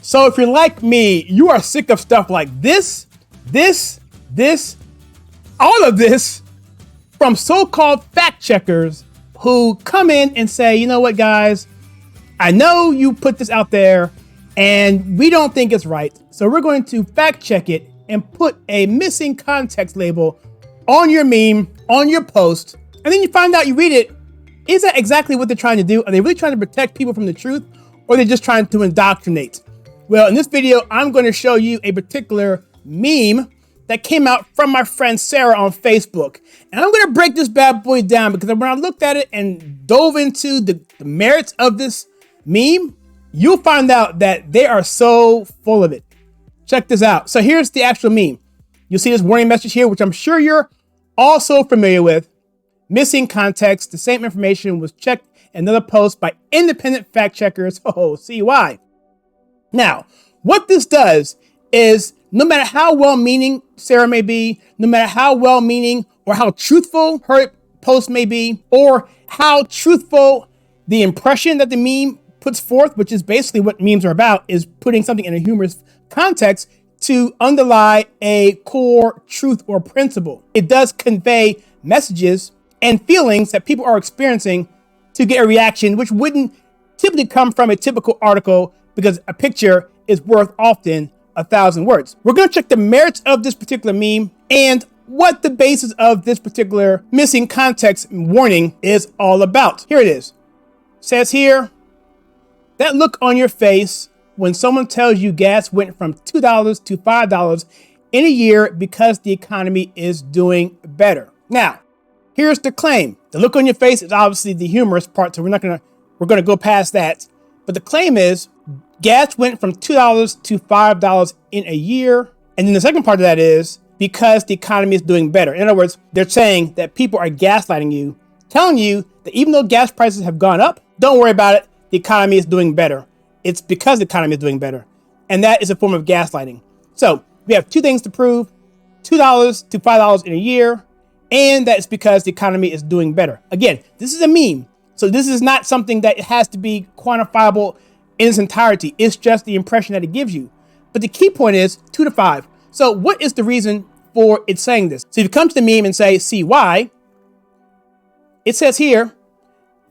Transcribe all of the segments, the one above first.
So if you're like me, you are sick of stuff like this, all of this from so-called fact checkers who come in and say, you know what, guys, I know you put this out there and we don't think it's right. So we're going to fact check it and put a missing context label on your meme, on your post. And then you find out, you read it. Is that exactly what they're trying to do? Are they really trying to protect people from the truth, or are they just trying to indoctrinate? Well, in this video, I'm going to show you a particular meme that came out from my friend Sarah on Facebook. And I'm going to break this bad boy down because when I looked at it and dove into the merits of this meme, you'll find out that they are so full of it. Check this out. So here's the actual meme. You'll see this warning message here, which I'm sure you're also familiar with. Missing context. The same information was checked in another post by independent fact checkers. Oh, see why. Now, what this does is, no matter how well-meaning Sarah may be, no matter how well-meaning or how truthful her post may be, or how truthful the impression that the meme puts forth, which is basically what memes are about, is putting something in a humorous context to underlie a core truth or principle. It does convey messages and feelings that people are experiencing to get a reaction, which wouldn't typically come from a typical article, because a picture is worth often 1,000 words. We're going to check the merits of this particular meme and what the basis of this particular missing context warning is all about. Here it is. It says here, that look on your face when someone tells you gas went from $2 to $5 in a year because the economy is doing better. Now, here's the claim. The look on your face is obviously the humorous part, so we're going to go past that. But the claim is gas went from $2 to $5 in a year. And then the second part of that is because the economy is doing better. In other words, they're saying that people are gaslighting you, telling you that even though gas prices have gone up, don't worry about it. The economy is doing better. It's because the economy is doing better. And that is a form of gaslighting. So we have two things to prove: $2 to $5 in a year. And that's because the economy is doing better. Again, this is a meme. So this is not something that has to be quantifiable in its entirety. It's just the impression that it gives you. But the key point is 2 to 5. So what is the reason for it saying this? So if you come to the meme and say, see why, it says here,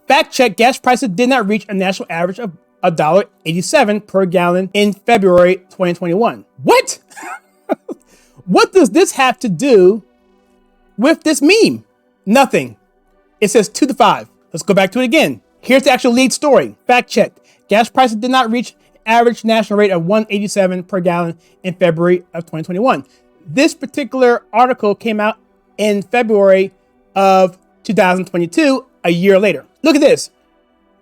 fact check, gas prices did not reach a national average of $1.87 per gallon in February 2021. What? What does this have to do with this meme? Nothing. It says 2 to 5. Let's go back to it again. Here's the actual lead story. Fact check. Gas prices did not reach average national rate of $1.87 per gallon in February of 2021. This particular article came out in February of 2022, a year later. Look at this.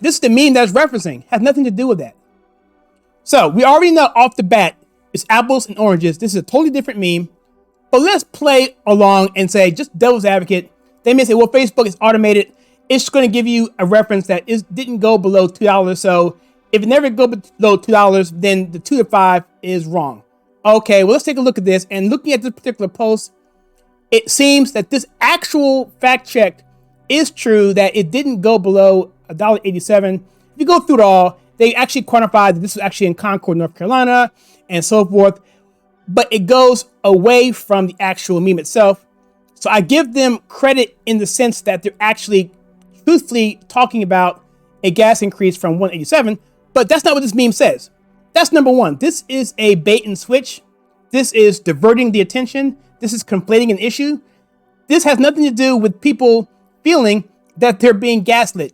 This is the meme that's referencing. Has nothing to do with that. So we already know off the bat, it's apples and oranges. This is a totally different meme. But let's play along and say, just devil's advocate. They may say, well, Facebook is automated. It's going to give you a reference that didn't go below $2. So if it never go below $2, then the 2 to 5 is wrong. Okay, well, let's take a look at this. And looking at this particular post, it seems that this actual fact check is true, that it didn't go below $1.87. If you go through it all, they actually quantified that this was actually in Concord, North Carolina, and so forth. But it goes away from the actual meme itself. So I give them credit in the sense that they're actually truthfully talking about a gas increase from $1.87, but that's not what this meme says. That's number one. This is a bait and switch. This is diverting the attention. This is conflating an issue. This has nothing to do with people feeling that they're being gaslit.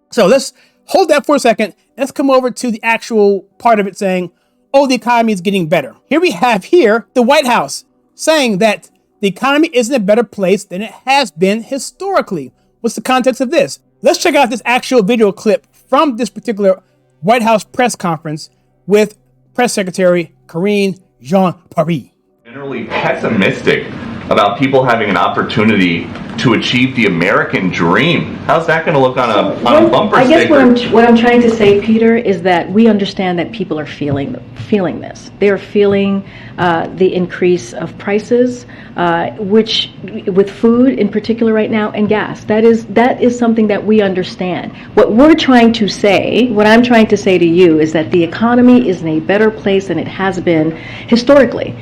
So let's hold that for a second. Let's come over to the actual part of it saying, oh, the economy is getting better. Here we have the White House saying that the economy is in a better place than it has been historically. What's the context of this? Let's check out this actual video clip from this particular White House press conference with Press Secretary Karine Jean-Pierre. Generally pessimistic about people having an opportunity to achieve the American dream. How's that going to look on a bumper I guess sticker? what I'm trying to say, Peter, is that we understand that people are feeling this. They are feeling the increase of prices, which with food in particular right now, and gas. That is something that we understand. What I'm trying to say to you is that the economy is in a better place than it has been historically.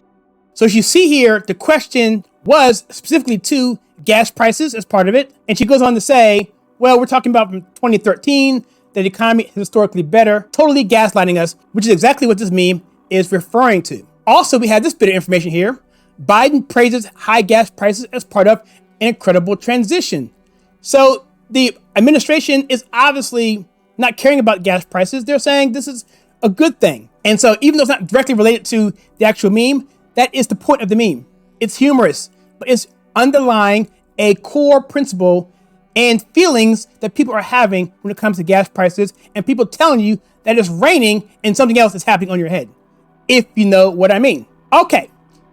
So as you see here, the question was specifically to gas prices as part of it. And she goes on to say, well, we're talking about from 2013, that the economy is historically better, totally gaslighting us, which is exactly what this meme is referring to. Also, we have this bit of information here. Biden praises high gas prices as part of an incredible transition. So the administration is obviously not caring about gas prices. They're saying this is a good thing. And so even though it's not directly related to the actual meme, that is the point of the meme. It's humorous, but it's underlying a core principle and feelings that people are having when it comes to gas prices, and people telling you that it's raining and something else is happening on your head, if you know what I mean. Okay,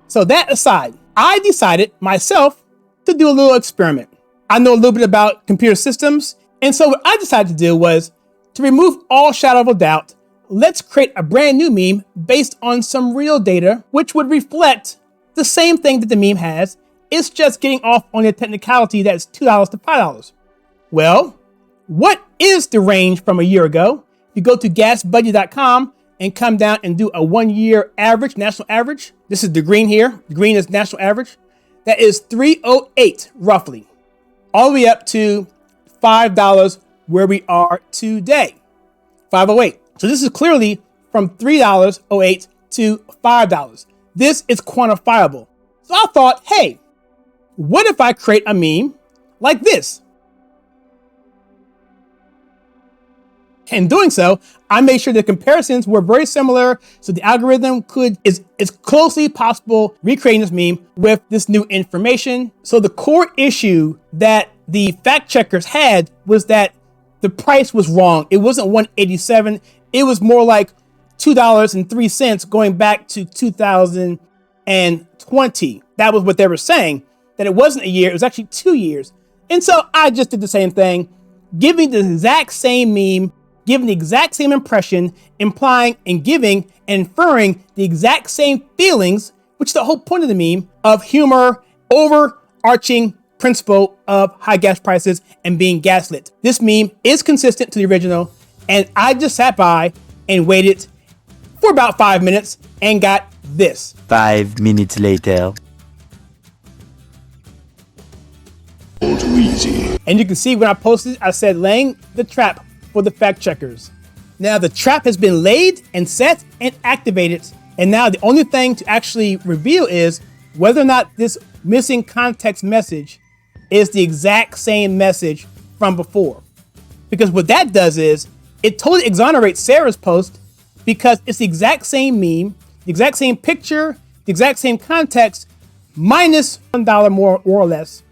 so that aside, I decided myself to do a little experiment. I know a little bit about computer systems, and so what I decided to do was to remove all shadow of a doubt. Let's create a brand new meme based on some real data, which would reflect the same thing that the meme has. It's just getting off on the technicality that it's $2 to $5. Well, what is the range from a year ago? You go to gasbudget.com and come down and do a 1 year average, national average. This is the green here. The green is national average. That is 308 roughly, all the way up to $5 where we are today, 508. So this is clearly from $3.08 to $5. This is quantifiable. So I thought, hey, what if I create a meme like this? In doing so, I made sure the comparisons were very similar, so the algorithm is as closely possible recreating this meme with this new information. So the core issue that the fact checkers had was that the price was wrong. It wasn't $187. It was more like $2.03 going back to 2020. That was what they were saying, that it wasn't a year, it was actually 2 years. And so I just did the same thing, giving the exact same meme, giving the exact same impression, implying and giving and inferring the exact same feelings, which is the whole point of the meme, of humor, overarching principle of high gas prices and being gaslit. This meme is consistent to the original, and I just sat by and waited for about 5 minutes and got this. 5 minutes later. All too easy. And you can see when I posted, I said laying the trap for the fact checkers. Now the trap has been laid and set and activated. And now the only thing to actually reveal is whether or not this missing context message is the exact same message from before. Because what that does is it totally exonerates Sarah's post, because it's the exact same meme, the exact same picture, the exact same context, minus $1 more or less.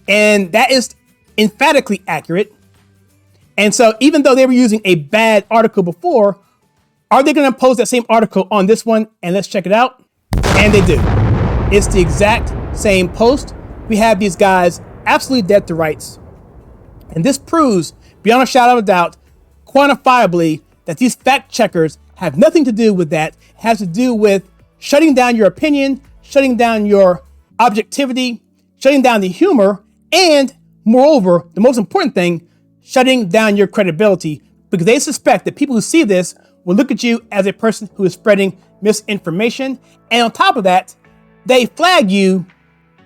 And that is emphatically accurate. And so even though they were using a bad article before, are they going to post that same article on this one? And let's check it out. And they do. It's the exact same post. We have these guys absolutely dead to rights. And this proves, beyond a shadow of a doubt, quantifiably, that these fact checkers have nothing to do with that. It has to do with shutting down your opinion, shutting down your objectivity, shutting down the humor, and moreover, the most important thing, shutting down your credibility, because they suspect that people who see this will look at you as a person who is spreading misinformation. And on top of that, they flag you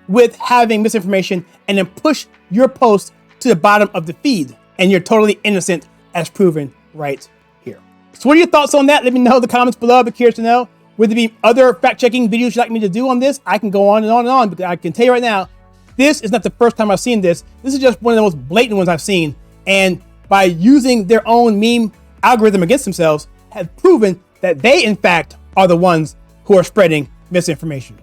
with having misinformation and then push your post to the bottom of the feed. And you're totally innocent, as proven right here. So what are your thoughts on that? Let me know in the comments below. I'd be curious to know. Would there be other fact-checking videos you'd like me to do on this? I can go on and on and on, because I can tell you right now, this is not the first time I've seen this. This is just one of the most blatant ones I've seen. And by using their own meme algorithm against themselves, have proven that they, in fact, are the ones who are spreading misinformation.